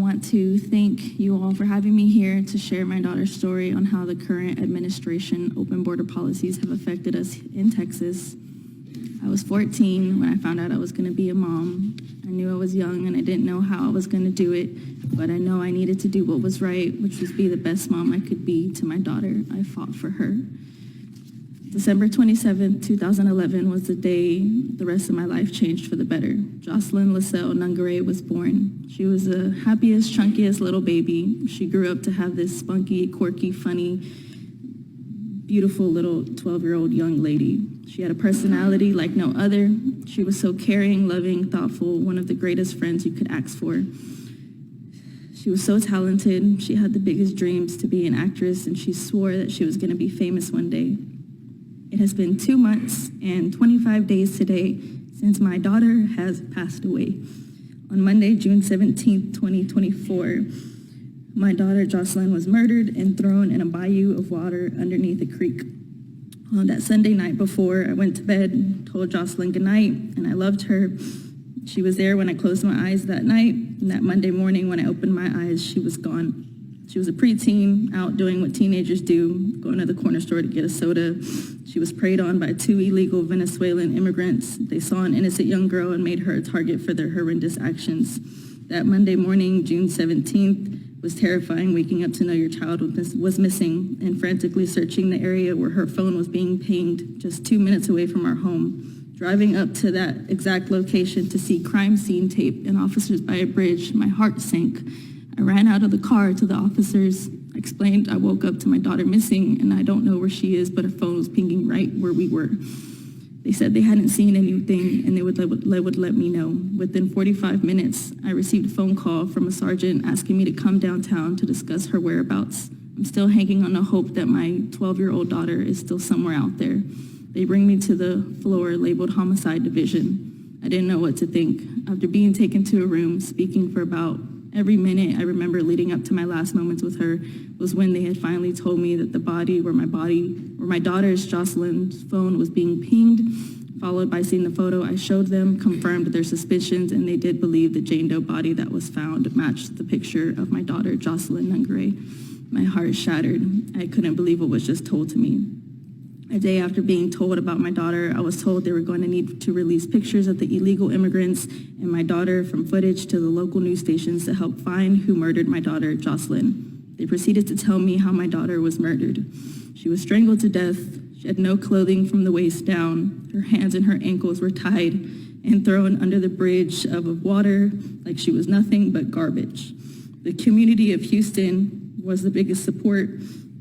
want to thank you all for having me here to share my daughter's story on how the current administration open border policies have affected us in Texas. I was 14 when I found out I was going to be a mom. I knew I was young and I didn't know how I was going to do it, but I know I needed to do what was right, which was be the best mom I could be to my daughter. I fought for her. December 27, 2011 was the day the rest of my life changed for the better. Jocelyn Nungaray was born. She was the happiest, chunkiest little baby. She grew up to have this spunky, quirky, funny, beautiful little 12-year-old young lady. She had a personality like no other. She was so caring, loving, thoughtful, one of the greatest friends you could ask for. She was so talented. She had the biggest dreams to be an actress, and she swore that she was going to be famous one day. It has been 2 months and 25 days today since my daughter has passed away. On Monday, June 17, 2024, my daughter Jocelyn was murdered and thrown in a bayou of water underneath a creek. On that Sunday night before I went to bed, told Jocelyn goodnight, and I loved her. She was there when I closed my eyes that night, and that Monday morning when I opened my eyes, she was gone. She was a preteen, out doing what teenagers do, going to the corner store to get a soda. She was preyed on by 2 illegal Venezuelan immigrants. They saw an innocent young girl and made her a target for their horrendous actions. That Monday morning, June 17th, was terrifying, waking up to know your child was missing and frantically searching the area where her phone was being pinged just 2 minutes away from our home. Driving up to that exact location to see crime scene tape and officers by a bridge, my heart sank. I ran out of the car to the officers. I explained I woke up to my daughter missing and I don't know where she is, but her phone was pinging right where we were. They said they hadn't seen anything and they would let me know. Within 45 minutes, I received a phone call from a sergeant asking me to come downtown to discuss her whereabouts. I'm still hanging on the hope that my 12-year-old daughter is still somewhere out there. They bring me to the floor labeled homicide division. I didn't know what to think. After being taken to a room, speaking for about every minute I remember leading up to my last moments with her was when they had finally told me that the body where my daughter's Jocelyn's phone was being pinged, followed by seeing the photo I showed them, confirmed their suspicions, and they did believe the Jane Doe body that was found matched the picture of my daughter, Jocelyn Nungaray. My heart shattered. I couldn't believe what was just told to me. A day after being told about my daughter, I was told they were going to need to release pictures of the illegal immigrants and my daughter from footage to the local news stations to help find who murdered my daughter, Jocelyn. They proceeded to tell me how my daughter was murdered. She was strangled to death. She had no clothing from the waist down. Her hands and her ankles were tied and thrown under the bridge of water like she was nothing but garbage. The community of Houston was the biggest support.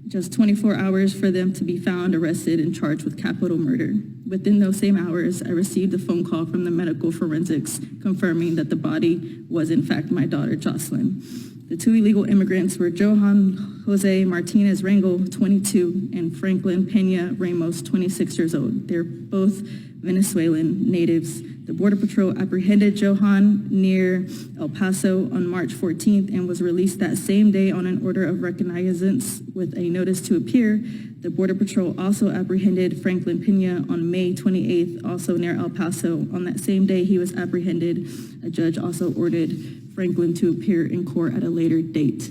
Just 24 hours for them to be found, arrested, and charged with capital murder. Within those same hours, I received a phone call from the medical forensics confirming that the body was in fact my daughter, Jocelyn. The 2 illegal immigrants were Johan Jose Martinez Rangel, 22, and Franklin Pena Ramos, 26 years old. They're both Venezuelan natives. The Border Patrol apprehended Johan near El Paso on March 14th and was released that same day on an order of recognizance with a notice to appear. The Border Patrol also apprehended Franklin Pena on May 28th, also near El Paso. On that same day he was apprehended, a judge also ordered Franklin to appear in court at a later date.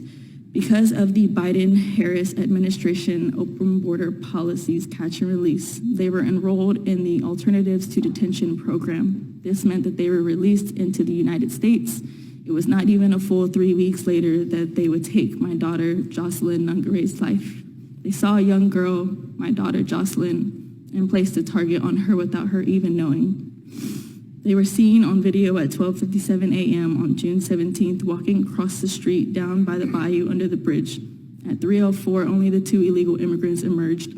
Because of the Biden-Harris administration open border policies catch and release, they were enrolled in the Alternatives to Detention program. This meant that they were released into the United States. It was not even a full 3 weeks later that they would take my daughter, Jocelyn Nungaray's life. They saw a young girl, my daughter, Jocelyn, and placed a target on her without her even knowing. They were seen on video at 12:57 a.m. on June 17th walking across the street down by the bayou under the bridge. At 3:04, only the 2 illegal immigrants emerged.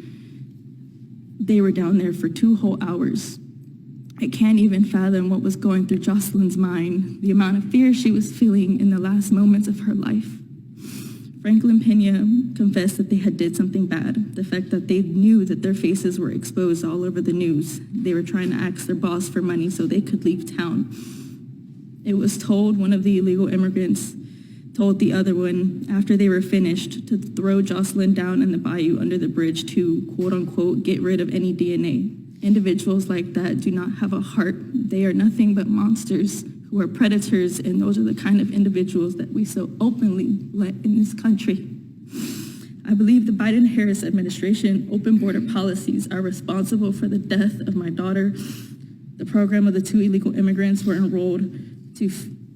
They were down there for 2 whole hours. I can't even fathom what was going through Jocelyn's mind, the amount of fear she was feeling in the last moments of her life. Franklin Pena confessed that they had did something bad, the fact that they knew that their faces were exposed all over the news. They were trying to ask their boss for money so they could leave town. It was told one of the illegal immigrants told the other one after they were finished to throw Jocelyn down in the bayou under the bridge to, quote unquote, get rid of any DNA. Individuals like that do not have a heart. They are nothing but monsters who are predators, and those are the kind of individuals that we so openly let in this country. I believe the Biden-Harris administration open border policies are responsible for the death of my daughter. The program of the 2 illegal immigrants who were enrolled to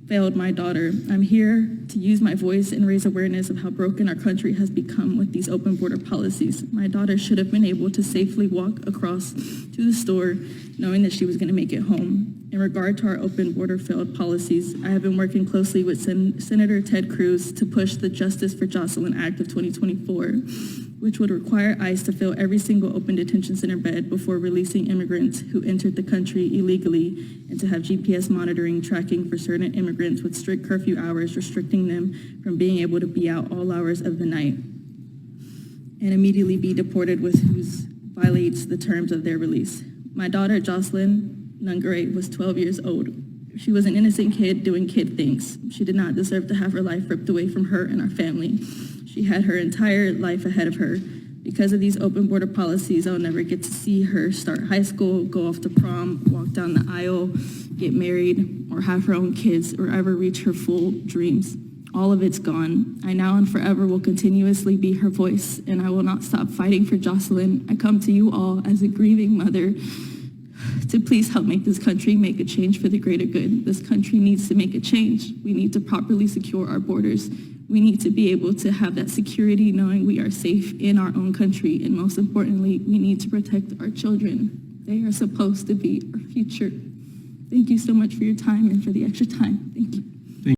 failed my daughter. I'm here to use my voice and raise awareness of how broken our country has become with these open border policies. My daughter should have been able to safely walk across to the store knowing that she was going to make it home. In regard to our open border failed policies, I have been working closely with Senator Ted Cruz to push the Justice for Jocelyn Act of 2024, which would require ICE to fill every single open detention center bed before releasing immigrants who entered the country illegally, and to have GPS monitoring tracking for certain immigrants with strict curfew hours, restricting them from being able to be out all hours of the night, and immediately be deported with who violates the terms of their release. My daughter, Jocelyn Nungaray, was 12 years old. She was an innocent kid doing kid things. She did not deserve to have her life ripped away from her and our family. She had her entire life ahead of her. Because of these open border policies, I'll never get to see her start high school, go off to prom, walk down the aisle, get married, or have her own kids, or ever reach her full dreams. All of it's gone. I now and forever will continuously be her voice, and I will not stop fighting for Jocelyn. I come to you all as a grieving mother to please help make this country make a change for the greater good. This country needs to make a change. We need to properly secure our borders. We need to be able to have that security knowing we are safe in our own country. And most importantly, we need to protect our children. They are supposed to be our future. Thank you so much for your time and for the extra time. Thank you.